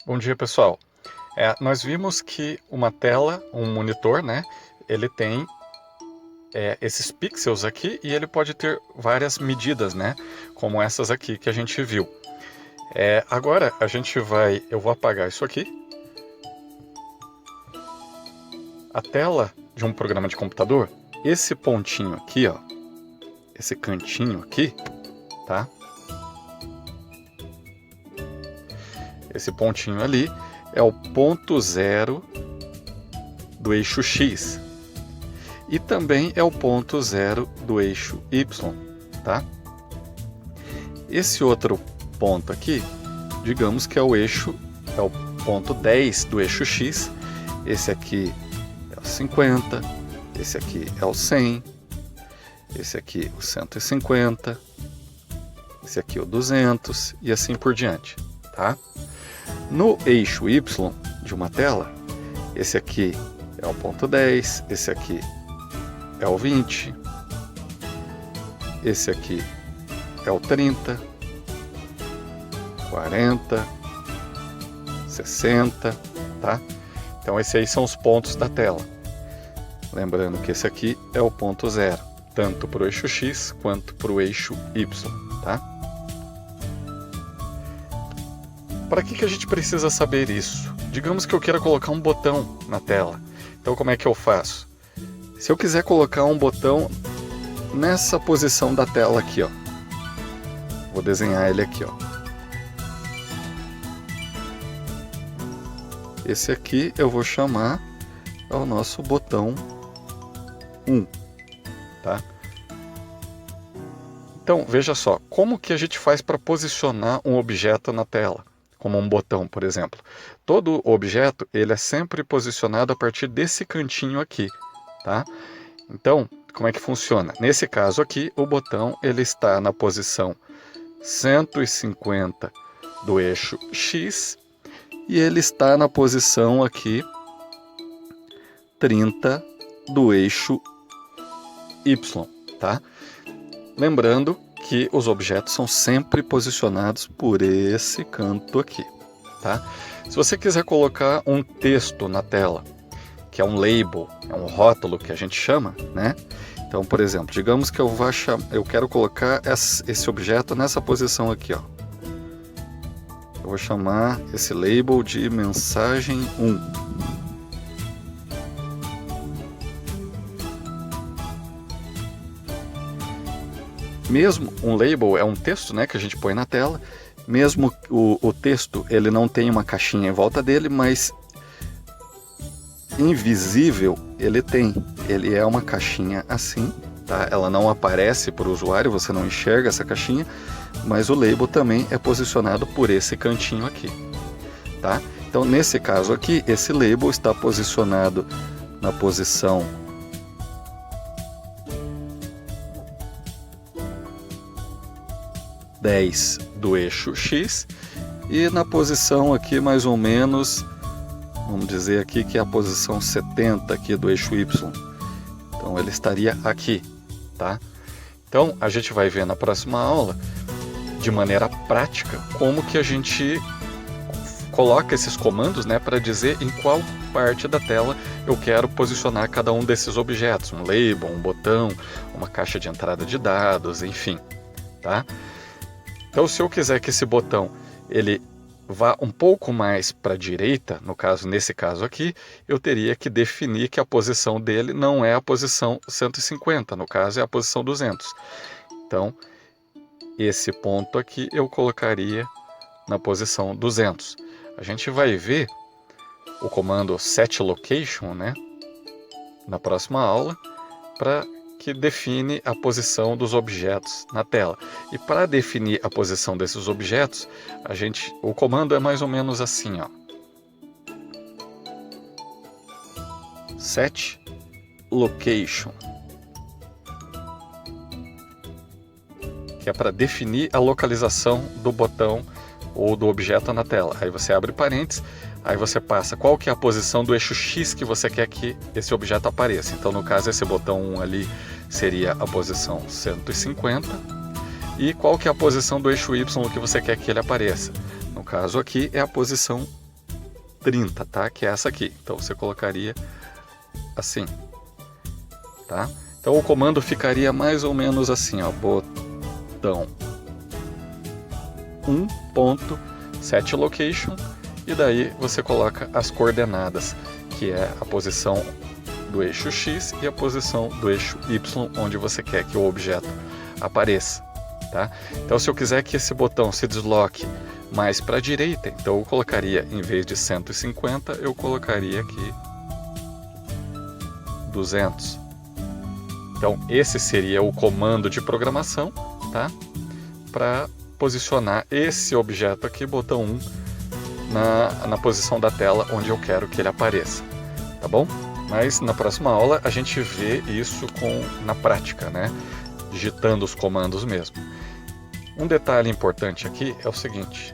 Bom dia, pessoal. Nós vimos que uma tela, um monitor, né, ele tem esses pixels aqui e ele pode ter várias medidas, né, como essas aqui que a gente viu. Agora eu vou apagar isso aqui. A tela de um programa de computador, esse pontinho aqui, ó, esse cantinho aqui, tá? Esse pontinho ali é o ponto zero do eixo X e também é o ponto zero do eixo Y, tá? Esse outro ponto aqui, digamos que é o ponto 10 do eixo X. Esse aqui é o 50, esse aqui é o 100, esse aqui o 150, esse aqui o 200 e assim por diante, tá? No eixo Y de uma tela, esse aqui é o ponto 10, esse aqui é o 20, esse aqui é o 30, 40, 60, tá? Então esses aí são os pontos da tela. Lembrando que esse aqui é o ponto zero, tanto para o eixo X quanto para o eixo Y, tá? Para que a gente precisa saber isso? Digamos que eu queira colocar um botão na tela. Então como é que eu faço? Se eu quiser colocar um botão nessa posição da tela aqui, ó, vou desenhar ele aqui, ó. Esse aqui eu vou chamar o nosso botão 1, tá? Então veja só, como que a gente faz para posicionar um objeto na tela? Como um botão, por exemplo. Todo objeto ele é sempre posicionado a partir desse cantinho aqui, tá? Então, como é que funciona? Nesse caso aqui, o botão ele está na posição 150 do eixo X e ele está na posição aqui 30 do eixo Y, tá? Lembrando que os objetos são sempre posicionados por esse canto aqui, tá? Se você quiser colocar um texto na tela, que é um label, é um rótulo que a gente chama, né? Então, por exemplo, digamos que eu quero colocar esse objeto nessa posição aqui, ó. Eu vou chamar esse label de mensagem 1. Mesmo um label é um texto, né, que a gente põe na tela. Mesmo o texto ele não tem uma caixinha em volta dele, mas invisível ele tem. Ele é uma caixinha assim, tá? Ela não aparece para o usuário, você não enxerga essa caixinha, mas o label também é posicionado por esse cantinho aqui, tá? Então nesse caso aqui, esse label está posicionado na posição 10 do eixo X e na posição aqui mais ou menos, vamos dizer aqui que é a posição 70 aqui do eixo Y. Então ele estaria aqui, tá? Então a gente vai ver na próxima aula, de maneira prática, como que a gente coloca esses comandos, né, para dizer em qual parte da tela eu quero posicionar cada um desses objetos, um label, um botão, uma caixa de entrada de dados, enfim, tá? Então, se eu quiser que esse botão ele vá um pouco mais para a direita, nesse caso aqui, eu teria que definir que a posição dele não é a posição 150, no caso é a posição 200. Então, esse ponto aqui eu colocaria na posição 200. A gente vai ver o comando setLocation, né, na próxima aula, que define a posição dos objetos na tela. E para definir a posição desses objetos, o comando é mais ou menos assim, ó. setLocation, que é para definir a localização do botão ou do objeto na tela. Aí você abre parênteses, aí você passa qual que é a posição do eixo X que você quer que esse objeto apareça. Então, no caso, esse botão 1 ali seria a posição 150. E qual que é a posição do eixo Y que você quer que ele apareça? No caso aqui é a posição 30, tá? Que é essa aqui. Então você colocaria assim, tá? Então o comando ficaria mais ou menos assim, ó, botão 1.set location, e daí você coloca as coordenadas, que é a posição do eixo X e a posição do eixo Y, onde você quer que o objeto apareça, tá? Então se eu quiser que esse botão se desloque mais para a direita, então eu colocaria, em vez de 150, eu colocaria aqui 200. Então esse seria o comando de programação, tá? Para posicionar esse objeto aqui, botão 1, na posição da tela onde eu quero que ele apareça, tá bom? Mas na próxima aula a gente vê isso na prática, né? Digitando os comandos mesmo. Um detalhe importante aqui é o seguinte: